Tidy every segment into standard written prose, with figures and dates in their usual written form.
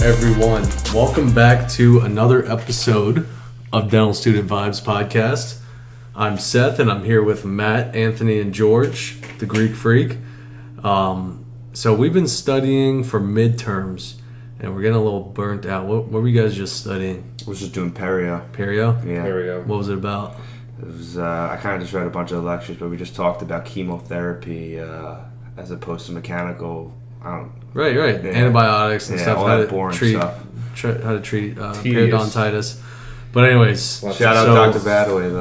everyone. Welcome back to another episode of Dental Student Vibes Podcast. I'm Seth, and I'm here with Matt, Anthony, and George, the Greek freak. So we've been studying for midterms, and we're getting a little burnt out. What were you guys just studying? I was just doing perio. Perio? Yeah. Perio. What was it about? It was. I kind of just read a bunch of lectures, but we just talked about chemotherapy as opposed to mechanical. Right. Yeah. Antibiotics and stuff. All How that to boring treat stuff. how to treat periodontitis. But anyways, Shout out Dr. Badaway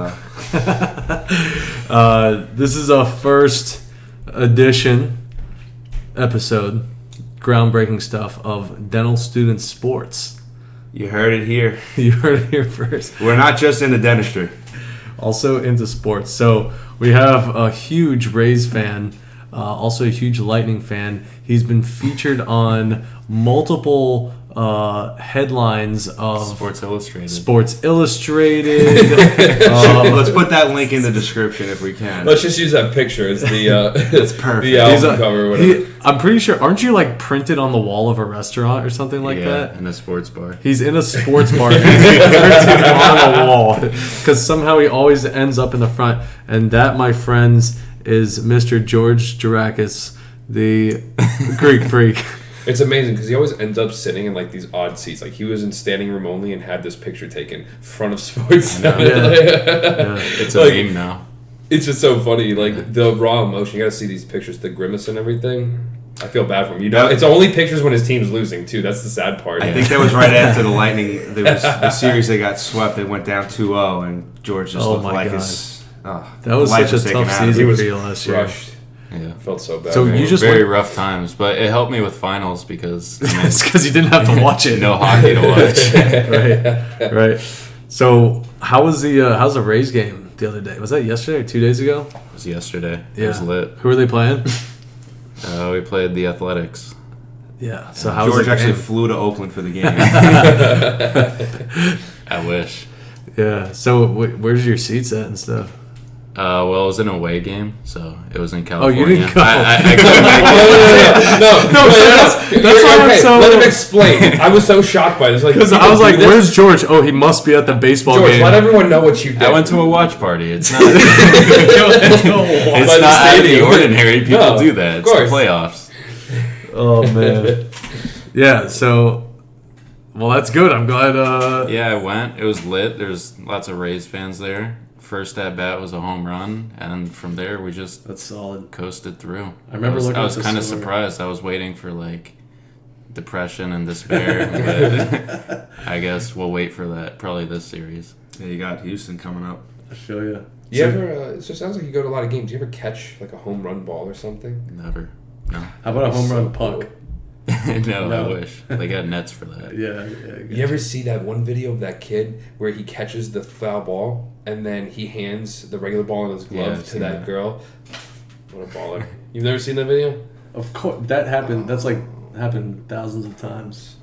though. This is a first edition episode, groundbreaking stuff of Dental Student Sports. You heard it here. You heard it here first. We're not just into dentistry. Also into sports. So we have a huge Rays fan, also a huge Lightning fan. He's been featured on multiple headlines of Sports Illustrated. Let's put that link in the description if we can. Let's just use that picture as the It's perfect. the album cover or whatever. I'm pretty sure, aren't you like printed on the wall of a restaurant or something like that? In a sports bar. He's in a sports bar. He's printed on the wall because somehow he always ends up in the front. And that, my friends, is Mr. George Girakis, the Greek freak. It's amazing because he always ends up sitting in like these odd seats. Like he was in standing room only and had this picture taken front of sports. Yeah. It's a meme now. It's just so funny. Like the raw emotion. You got to see these pictures, the grimace and everything. I feel bad for him. You know, it's only pictures when his team's losing too. That's the sad part. I think that was right after the Lightning. There was the series they got swept. They went down 2-0, and George just looked like his. That was such a tough season for you last year. Crushed. Yeah, felt so bad. So you just very rough times, but it helped me with finals because it's because you didn't have to watch it. No hockey to watch. right. So how's the Rays game the other day? Was that yesterday or 2 days ago? It was yesterday. Yeah. It was lit. Who were they playing? We played the Athletics. Yeah. So how was George the actually game? flew to Oakland for the game. I wish. Yeah. So where's your seats at and stuff? Well, it was an away game, so it was in Oh, California. you didn't go. I couldn't make it. That's why I'm so. Let him explain. I was so shocked by this. Because I was like, "Where's George?" Oh, he must be at the baseball George, game. let everyone know what you did. I went to a watch party. It's not. By It's the not out of the stadium. ordinary. People No, do that. It's the course. playoffs. Oh man. Yeah. So, well, that's good. I'm glad. Yeah, I went. It was lit. There's lots of Rays fans there. First at bat was a home run, and from there we just That's solid. coasted through. I remember looking I at was the kind of summer. surprised. I was waiting for like depression and despair, but I guess we'll wait for that probably this series. Yeah, you got Houston coming up. I feel you. You ever? It just sounds like you go to a lot of games. Do you ever catch like a home run ball or something? Never. No. How about a home run So puck? cool. No, No. I wish. They got nets for that. Yeah. You ever see that one video of that kid where he catches the foul ball and then he hands the regular ball in his glove Yeah, I've to seen that that. girl? What a baller! You've never seen that video? Of course, that happened. That's like happened thousands of times.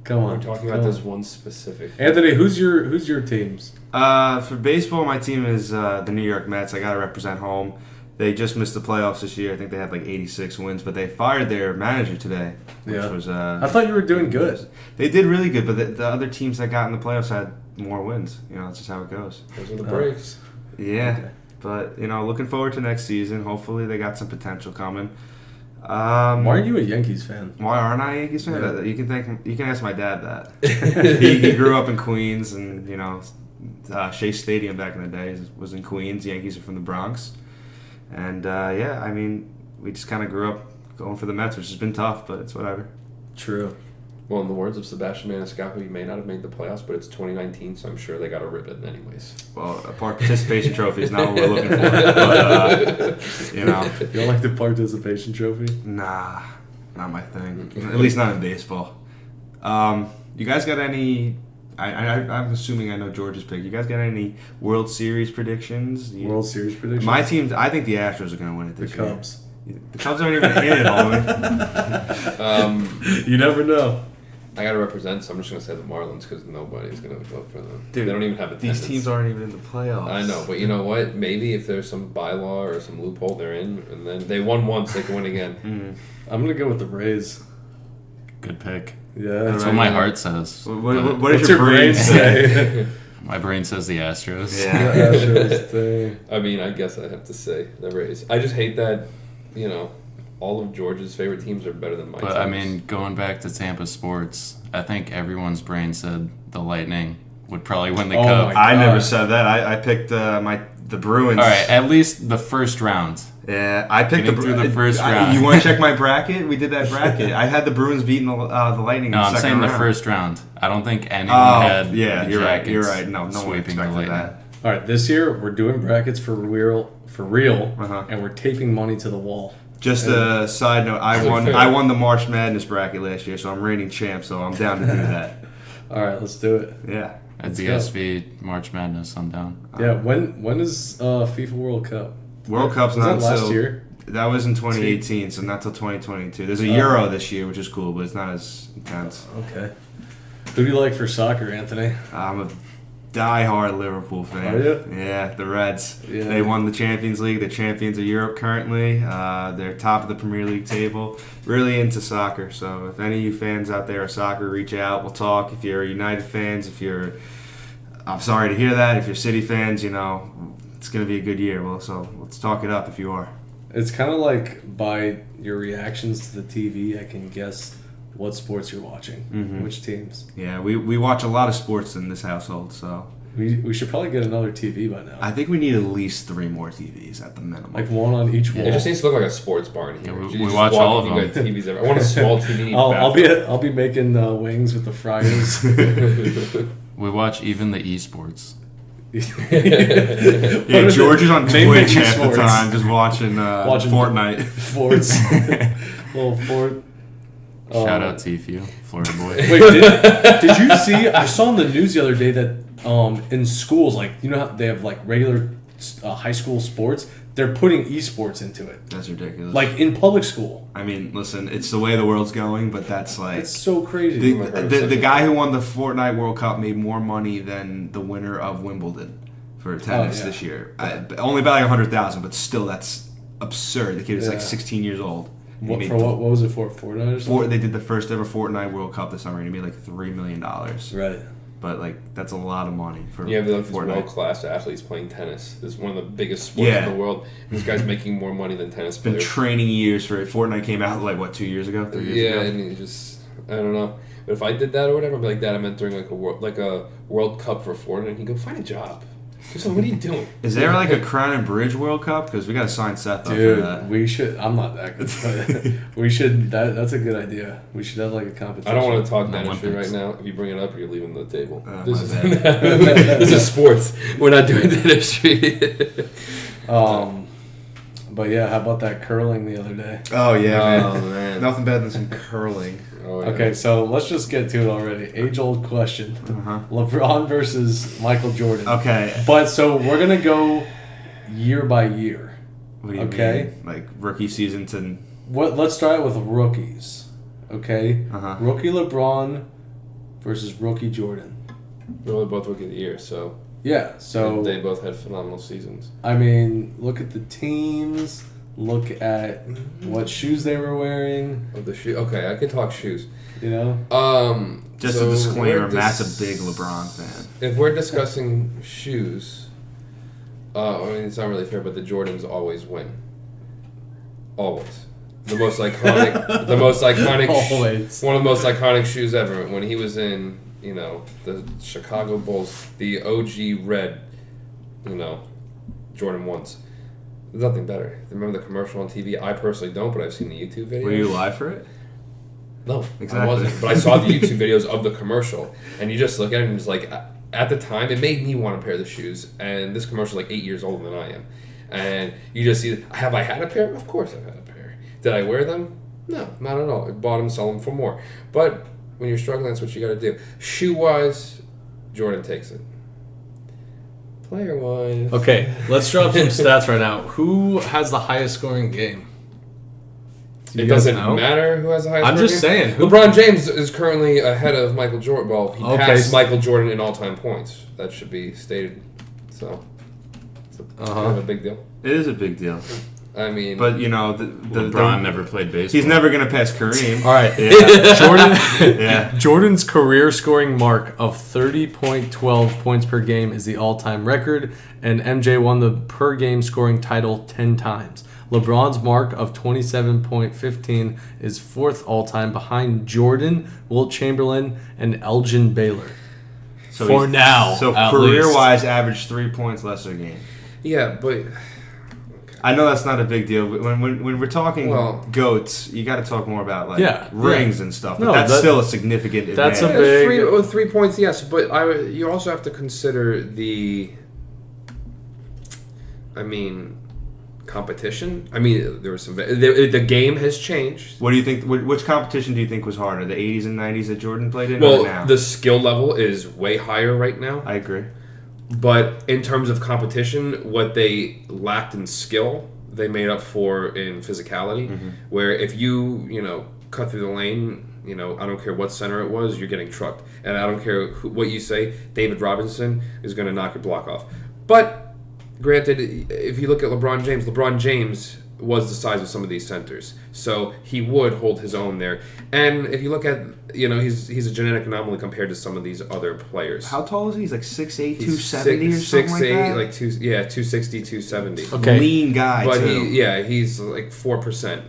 Come on. We're talking about this one specific. Anthony, who's your teams? For baseball, my team is the New York Mets. I got to represent home. They just missed the playoffs this year. I think they had like 86 wins, but they fired their manager today, which was. I thought you were doing good. They did really good, but the other teams that got in the playoffs had more wins. You know, that's just how it goes. Those are the breaks. Yeah, Okay. but looking forward to next season. Hopefully, they got some potential coming. Why are you a Yankees fan? Why aren't I a Yankees fan? Yeah. You can ask my dad that. he grew up in Queens, and Shea Stadium back in the day was in Queens. Yankees are from the Bronx, and we just kind of grew up going for the Mets, which has been tough, but it's whatever. True. Well, in the words of Sebastian Maniscalco, he may not have made the playoffs, but it's 2019, so I'm sure they got a ribbon anyways. Well, a participation trophy is not what we're looking for, but You don't like the participation trophy? nah, not my thing. At least not in baseball. You guys got any? I'm assuming I know George's pick. You guys got any World Series predictions? World Series predictions? My team, I think the Astros are going to win it The this year. Cubs. The Cubs aren't even in it, homie. You never know. I got to represent, so I'm just going to say the Marlins because nobody's going to vote for them. Dude, they don't even have attendance. These teams aren't even in the playoffs. I know, but you know what? Maybe if there's some bylaw or some loophole they're in, and then they won once, they can win again. Mm. I'm going to go with the Rays. Good pick. Yeah, That's what my heart says. What does your brain say? My brain says the Astros. Yeah. The Astros thing. I mean, I guess I have to say the Rays. I just hate that, all of George's favorite teams are better than my teams. But I mean, going back to Tampa sports, I think everyone's brain said the Lightning would probably win the Cup. I never said that. I picked the Bruins. All right, at least the first round. Yeah, I picked through the first round. You want to check my bracket? We did that bracket. I had the Bruins beating the Lightning. No, in the I'm second saying round. the first round. I don't think anyone had. Yeah, the you're right. Jackets You're right. No one sweeping the expected Lightning. that. All right, this year we're doing brackets for real, and we're taping money to the wall. Just a side note, I won the March Madness bracket last year, so I'm reigning champ. So I'm down to do that. All right, let's do it. Yeah. At DSV March Madness, I'm down. Yeah, when is FIFA World Cup? World Cup's was not that last until year. That was in 2018, so not till 2022. There's a Euro this year, which is cool, but it's not as intense. Okay. Who do you like for soccer, Anthony? I'm a die-hard Liverpool fan. Are you? Yeah, the Reds. Yeah. They won the Champions League. They're champions of Europe currently. They're top of the Premier League table. Really into soccer. So if any of you fans out there are soccer, reach out. We'll talk. If you're United fans, I'm sorry to hear that. If you're City fans, it's going to be a good year. Well, so let's talk it up if you are. It's kind of like by your reactions to the TV, I can guess what sports you're watching, which teams. Yeah, we watch a lot of sports in this household, so We should probably get another TV by now. I think we need at least 3 more TVs at the minimum. Like one on each wall. It just needs to look like a sports bar in here. Yeah, we You just watch walk all in, of you got TVs everywhere. I want a small TV. in each bathroom. I'll be making wings with the fryers. We watch even the esports. Yeah, George is on Name Twitch me half the sports. time, just watching Fortnite. Forts. Little Fort. Shout out Tfue, Florida boy. Wait, did you see? I saw in the news the other day that in schools, like how they have like regular high school sports, they're putting esports into it. That's ridiculous. Like in public school. I mean, listen, it's the way the world's going, but that's like It's so crazy. the guy who won the Fortnite World Cup made more money than the winner of Wimbledon for tennis this year. Only by like 100,000, but still that's absurd. The kid was like 16 years old. What was it for? Fortnite or something? They did the first ever Fortnite World Cup this summer, and he made like $3 million. Right. But like that's a lot of money for You have these Fortnite. world-class athletes playing tennis. This is one of the biggest sports in the world. This guy's making more money than tennis Been players. training years for it. Fortnite came out like 2 years ago, 3 years ago. And he just, I don't know. But if I did that or whatever, I'd be like, Dad, I'm entering like a World Cup for Fortnite. And he'd go, find a job. So what are you doing? Is there like a Crown and Bridge World Cup? Because we got to sign Seth up for Dude, that. we should. I'm not that good, but we should. That's a good idea. We should have like a competition. I don't want to talk The dentistry right Olympics. now. If you bring it up, you're leaving the table. My This bad. this is sports. We're not doing dentistry. But yeah, how about that curling the other day? Oh yeah, Oh, man. man. Nothing better than some curling. Oh, yeah. Okay, so let's just get to it already. Age-old question: Uh-huh. LeBron versus Michael Jordan. Okay. But so we're gonna go year by year. What do you Okay. mean? Like rookie season to. Let's start with rookies. Okay. Uh-huh. Rookie LeBron versus rookie Jordan. They're both rookie of the year, so Yeah. So they both had phenomenal seasons. I mean, look at the teams. Look at what shoes they were wearing. Of the shoe. Okay, I could talk shoes. You know. Just so a disclaimer, we're Matt's a big LeBron fan. If we're discussing shoes, I mean it's not really fair, but the Jordans always win. Always. The most iconic. the most iconic. Always. One of the most iconic shoes ever. When he was in, the Chicago Bulls, the OG red, Jordan 1s. There's nothing better. Remember the commercial on TV? I personally don't, but I've seen the YouTube video. Were you live for it? No, Exactly. I wasn't. But I saw the YouTube videos of the commercial, and you just look at it and it's like, at the time, it made me want a pair of the shoes. And this commercial is like 8 years older than I am. And you just see, have I had a pair? Of course I've had a pair. Did I wear them? No, not at all. I bought them, sell them for more. But when you're struggling, that's what you got to do. Shoe-wise, Jordan takes it. Player-wise... Okay, let's drop some stats right now. Who has the highest scoring game? Do It you guys doesn't know? matter who has the highest I'm scoring just game. saying, who- LeBron James is currently ahead of Michael Jordan. Well, he Okay, passed so- Michael Jordan in all-time points. That should be stated. So, it's kind of a big deal. It is a big deal. I mean, But LeBron never played baseball. He's never gonna pass Kareem. All right. Yeah. Jordan's career scoring mark of 30.12 points per game is the all-time record, and MJ won the per game scoring title 10 times. LeBron's mark of 27.15 is fourth all-time behind Jordan, Wilt Chamberlain, and Elgin Baylor. So For now, So at career-wise, average 3 points less a game. yeah, but I know that's not a big deal, but when we're talking Well- GOATs, you got to talk more about Yeah, rings and stuff. But No, that's that- still a significant that's advantage. a big- 3 points, yes, but you also have to consider the. I mean, competition. I mean, there was some. The game has changed. What do you think? Which competition do you think was harder, the 80s and 90s that Jordan played in, or Well, now? the skill level is way higher right now. I agree. But in terms of competition, what they lacked in skill, they made up for in physicality. Mm-hmm. Where if you cut through the lane, I don't care what center it was, you're getting trucked, and I don't care what you say. David Robinson is going to knock your block off. But granted, if you look at LeBron James was the size of some of these centers, so he would hold his own there. And if you look at, he's a genetic anomaly compared to some of these other players. How tall is he? He's like 6'8", He's 270 or something like 6'8", that? 260, 270. Okay. Lean guy, But too. he's like 4%,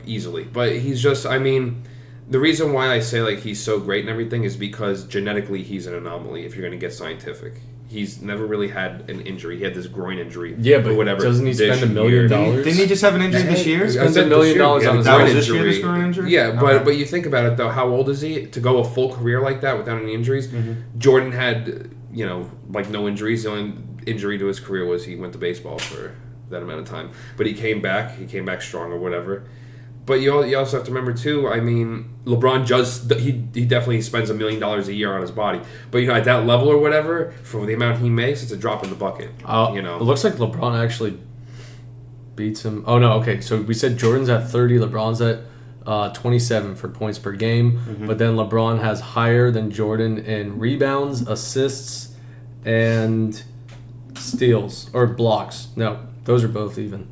easily. But he's just, the reason why I say like he's so great and everything is because genetically he's an anomaly. If you're going to get scientific, he's never really had an injury. He had this groin injury, Yeah, but or whatever. doesn't he spend this $1 million? year. Didn't he just have an injury this year? He spends $1 million on his That was groin this year, injury. this groin injury? Yeah, Okay. but you think about it though. How old is he to go a full career like that without any injuries? Mm-hmm. Jordan had no injuries. The only injury to his career was he went to baseball for that amount of time. But he came back. He came back strong or whatever. But you also have to remember too. LeBron he definitely spends $1 million a year on his body. But at that level or whatever, for the amount he makes, it's a drop in the bucket. It looks like LeBron actually beats him. Oh no, okay. So we said Jordan's at 30, LeBron's at 27 for points per game. Mm-hmm. But then LeBron has higher than Jordan in rebounds, assists, and steals or blocks. No, those are both even.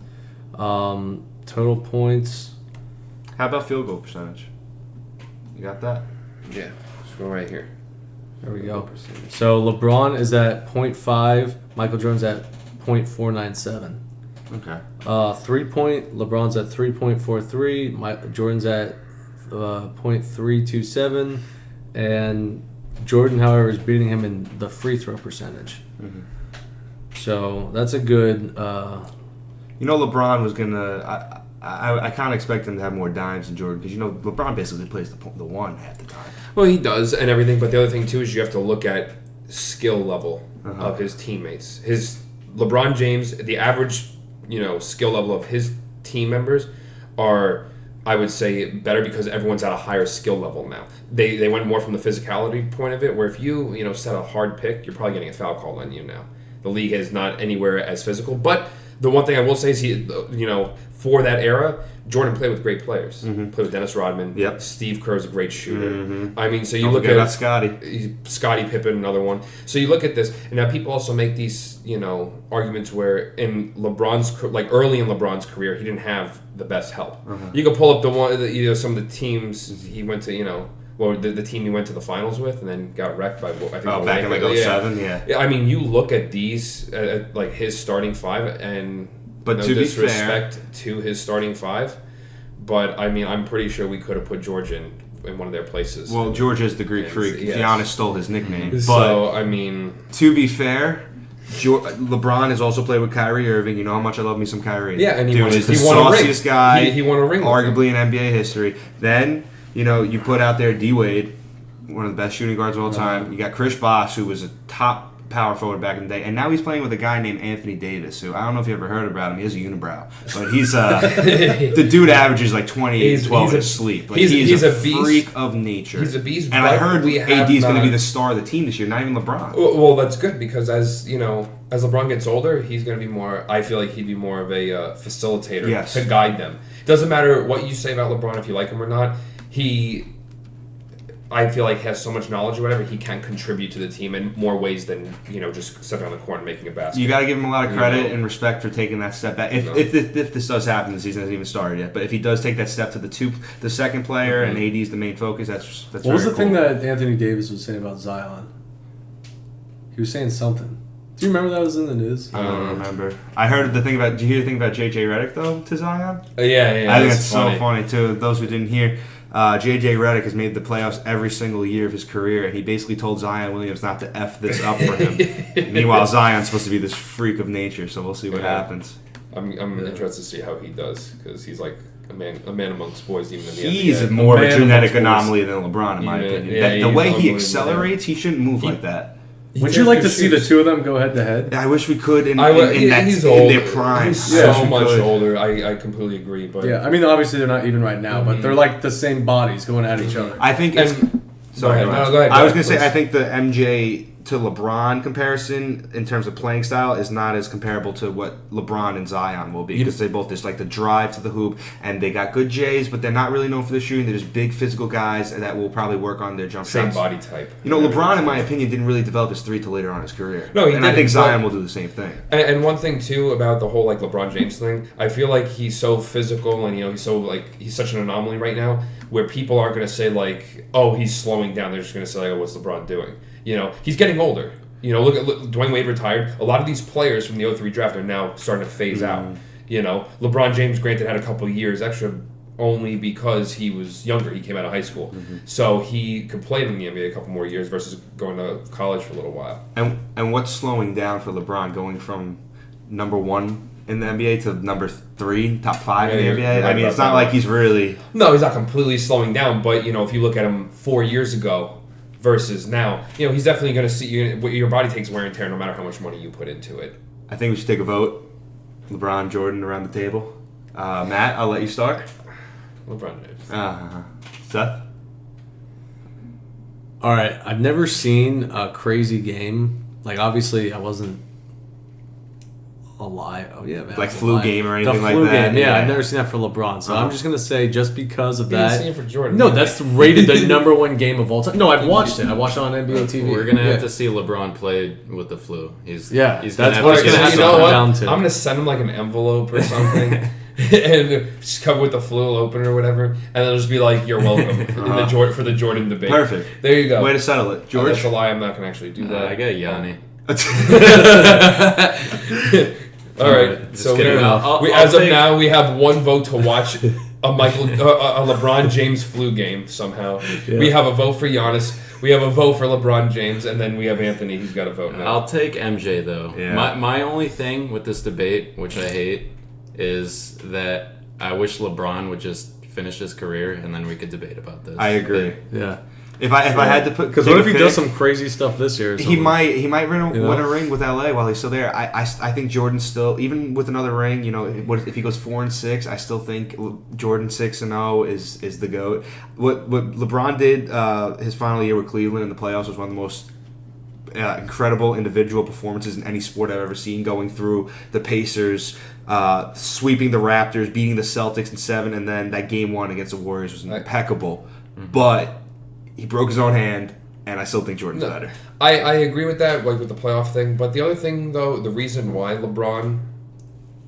Total points. How about field goal percentage? You got that? Yeah, let's go right here. There we go. So LeBron is at 0.5, Michael Jordan's at 0.497. Okay. 3-point, LeBron's at 3.43, Jordan's at 0.327, and Jordan, however, is beating him in the free throw percentage. Mm-hmm. So that's a good. LeBron was gonna. I kind of expect him to have more dimes than Jordan because LeBron basically plays the one half the time. Well, he does and everything, but the other thing too is you have to look at skill level of his teammates. His LeBron James, the average, skill level of his team members are, I would say, better because everyone's at a higher skill level now. They went more from the physicality point of it, where if you set a hard pick, you're probably getting a foul call on you now. The league is not anywhere as physical, but the one thing I will say is for that era, Jordan played with great players. Played with Dennis Rodman. Yep. Steve Kerr's a great shooter. So you Don't look forget at about Scottie. Scottie Pippen, another one. So you look at this, and now people also make these, arguments where in LeBron's, early in LeBron's career, he didn't have the best help. You can pull up the one, some of the teams he went to, the team he went to the finals with, and then got wrecked by, I think. Back in 07, yeah. You look at these, his starting five, and but no to disrespect to his starting five, but I'm pretty sure we could have put George in one of their places. Well, George is the Greek freak. Yes. Giannis stole his nickname. But So to be fair, LeBron has also played with Kyrie Irving. You know how much I love me some Kyrie. Yeah, and he Dude won, is the he won a ring. sauciest guy. He won a ring. Arguably in NBA history. Then, you put out there D-Wade, one of the best shooting guards of all time. You got Chris Bosh, who was a top power forward back in the day, and now he's playing with a guy named Anthony Davis, who I don't know if you ever heard about him. He has a unibrow, but he's the dude averages like 20, 12 in his sleep. Like, he's a freak of nature. He's a beast. And I heard AD is going to be the star of the team this year, not even LeBron. Well, that's good because as LeBron gets older, he's going to be more. I feel like he'd be more of a facilitator to guide them. It doesn't matter what you say about LeBron if you like him or not. I feel like has so much knowledge or whatever, he can contribute to the team in more ways than, just stepping on the court and making a basket. You got to give him a lot of credit and respect for taking that step back. If this does happen, the season hasn't even started yet. But if he does take that step to the second player, and AD is the main focus, that's what was the thing that Anthony Davis was saying about Zion? He was saying something. Do you remember that was in the news? I don't remember. I heard the thing about. Did you hear the thing about JJ Redick though to Zion? Yeah. I think it's so funny too. Those who didn't hear. JJ Redick has made the playoffs every single year of his career, and he basically told Zion Williams not to F this up for him. Meanwhile, Zion's supposed to be this freak of nature, so we'll see what happens. I'm interested to see how he does, because he's like a man amongst boys, even in the NBA. He's more of a genetic anomaly than LeBron, in my opinion. Yeah, the way he accelerates, he shouldn't move like that. Would you like to see the two of them go head to head? I wish we could in he's their prime. He's so much older. I completely agree. But yeah, I mean, obviously they're not even right now, but they're like the same bodies going at each other. I think it's... Sorry, go ahead. I was going to say, I think the MJ to LeBron comparison in terms of playing style is not as comparable to what LeBron and Zion will be, because they both just like the drive to the hoop, and they got good J's, but they're not really known for the shooting. They're just big physical guys that will probably work on their jump shots. Same body type. LeBron, in my opinion, didn't really develop his three till later on in his career. No, I think Zion will do the same thing. And one thing too about the whole like LeBron James thing, I feel like he's so physical, and he's such an anomaly right now, where people aren't going to say like, oh, he's slowing down. They're just going to say, like, oh, what's LeBron doing? He's getting older. Look, Dwayne Wade retired. A lot of these players from the 03 draft are now starting to phase out. LeBron James, granted, had a couple of years extra only because he was younger. He came out of high school. So he could play in the NBA a couple more years versus going to college for a little while. And what's slowing down for LeBron going from number 1 in the NBA to number 3, top 5 in the NBA? I mean, it's not like he's really... No, he's not completely slowing down, but, if you look at him 4 years ago versus now, he's definitely going to see... Your body takes wear and tear no matter how much money you put into it. I think we should take a vote. LeBron, Jordan around the table. Matt, I'll let you start. LeBron James. Seth? All right, I've never seen a crazy game. Like, obviously, I wasn't alive. Oh, yeah, man. Like flu game or anything like that? The flu game, yeah. I've never seen that for LeBron. So I'm just going to say, just because of that... You didn't see it for Jordan. No, that's rated the number 1 game of all time. No, I've watched it. I watched it on NBA TV. We're going to have to see Lebron play with the flu. That's gonna what it's have going to have to come down to. I'm going to send him like an envelope or something. And just cover with the flu opener or whatever, and it'll just be like, "You're welcome" for the Jordan debate. Perfect. There you go. Way to settle it, George. That's a lie. I'm not going to actually do that. I got Yanni. All right. So as of now, we have 1 vote to watch a LeBron James flu game. Somehow, we have a vote for Giannis. We have a vote for LeBron James, and then we have Anthony. He's got a vote now. I'll take MJ though. Yeah. My only thing with this debate, which I hate, is that I wish LeBron would just finish his career and then we could debate about this. I agree. Yeah. If I had to put, because what if he does some crazy stuff this year? He might win a ring with LA while he's still there. I think Jordan's still, even with another ring. If he goes 4-6, I still think Jordan 6-0 is the GOAT. What LeBron did his final year with Cleveland in the playoffs was one of the most incredible individual performances in any sport I've ever seen. Going through the Pacers, sweeping the Raptors, beating the Celtics in 7, and then that game 1 against the Warriors was impeccable. But he broke his own hand, and I still think Jordan's better. I agree with that, like with the playoff thing. But the other thing, though, the reason why LeBron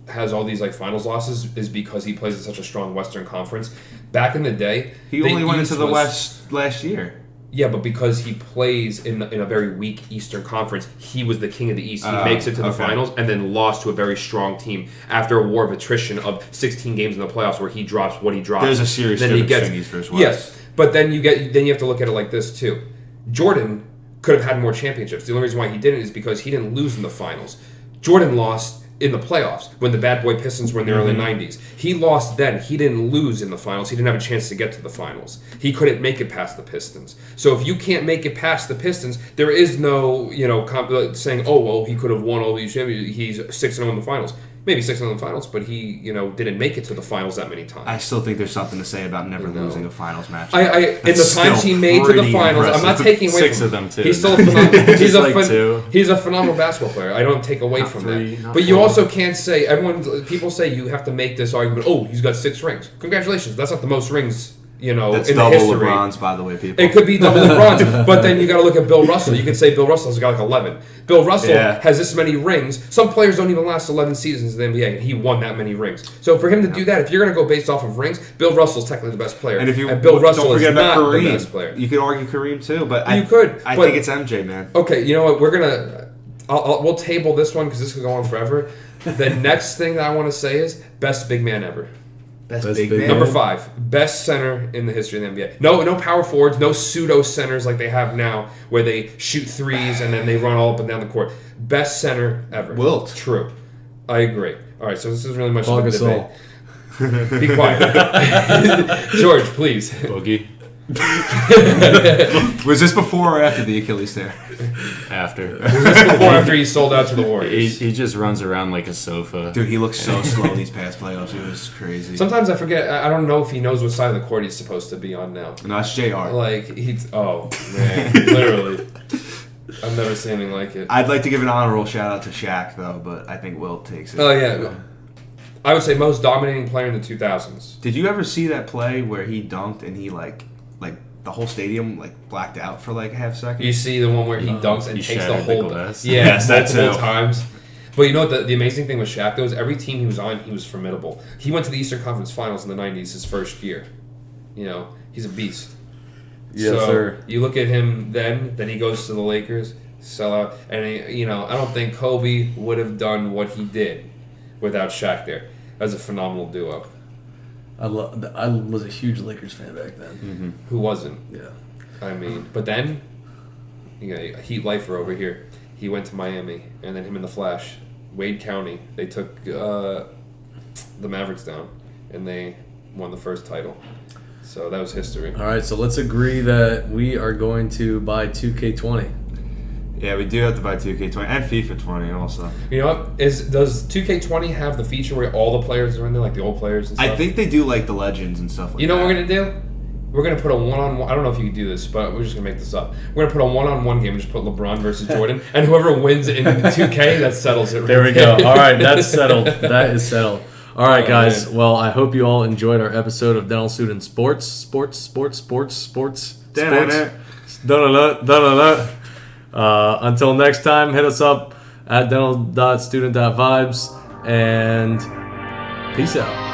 has all these like finals losses is because he plays in such a strong Western Conference. Back in the day, he only went into the West last year. Yeah, but because he plays in a very weak Eastern Conference, he was the king of the East. He makes it to the finals and then lost to a very strong team after a war of attrition of 16 games in the playoffs where he drops what he drops. There's a serious difference in East versus West. Yes. But then you have to look at it like this too. Jordan could have had more championships. The only reason why he didn't is because he didn't lose in the finals. Jordan lost in the playoffs when the bad boy Pistons were in the early 90s. He lost then. He didn't lose in the finals. He didn't have a chance to get to the finals. He couldn't make it past the Pistons. So if you can't make it past the Pistons, there is no, saying, oh, well, he could have won all these championships. He's 6-0 in the finals. Maybe 6 in the finals, but he, didn't make it to the finals that many times. I still think there's something to say about never losing a finals match. In the times he made to the finals, impressive. I'm not taking away 6 from of them too. He's still a phenomenal. Like he's a phenomenal basketball player. I don't take away from that. But you also can't say people say you have to make this argument. Oh, he's got 6 rings. Congratulations, that's not the most rings That's in the double history. LeBron's, by the way, people. It could be double LeBron's, but then you got to look at Bill Russell. You could say Bill Russell's got like 11. Bill Russell has this many rings. Some players don't even last 11 seasons in the NBA, and he won that many rings. So for him to do that, if you're going to go based off of rings, Bill Russell's technically the best player. And if you Bill Russell don't forget is about not Kareem. the best player. You could argue Kareem too, but I think it's MJ, man. Okay, you know what? We're gonna we'll table this one because this could go on forever. The next thing that I want to say is best big man ever. Best big big man. Number 5, best center in the history of the NBA. No power forwards, no pseudo centers like they have now, where they shoot threes and then they run all up and down the court. Best center ever. Wilt. True. I agree. All right, so this is really much Paul of a Gasol. debate. Be quiet, George, please. Boogie. Was this before or after the Achilles tear? After. Was this before or after he sold out to the Warriors? He just runs around like a sofa. Dude, he looks so slow these past playoffs. It was crazy. Sometimes I forget. I don't know if he knows what side of the court he's supposed to be on now. No, it's JR. Like oh man, literally. I've never seen anything like it. I'd like to give an honorable shout out to Shaq though, but I think Wilt takes it. Oh yeah, I would say most dominating player in the 2000s. Did you ever see that play where he dunked and he like the whole stadium like blacked out for like a half second? You see the one where he dunks and he takes the shattered whole the glass. Yes, that multiple too. times. But you know what the amazing thing with Shaq though is every team he was on, he was formidable. He went to the Eastern Conference Finals in the 90s his first year. He's a beast. Yes, sir. You look at him then he goes to the Lakers, sell out, and I don't think Kobe would have done what he did without Shaq there. That's a phenomenal duo. I was a huge Lakers fan back then. Mm-hmm. Who wasn't? Yeah. I mean, but then, Heat lifer over here. He went to Miami, and then him and the Flash, Wade County. They took the Mavericks down, and they won the first title. So that was history. All right, so let's agree that we are going to buy 2K20. Yeah, we do have to buy 2K20 and FIFA 20 also. You know what? Does 2K20 have the feature where all the players are in there, like the old players and stuff? I think they do like the legends and stuff like that. You know what we're gonna do? We're gonna put a one-on-one. I don't know if you can do this, but we're just gonna make this up. We're gonna put a one-on-one game and just put LeBron versus Jordan, and whoever wins in 2K, that settles it. There we go. All right, that's settled. That is settled. All right, Oh, guys. man. Well, I hope you all enjoyed our episode of Dental Student Sports. Until next time, hit us up at dental.student.vibes and peace out.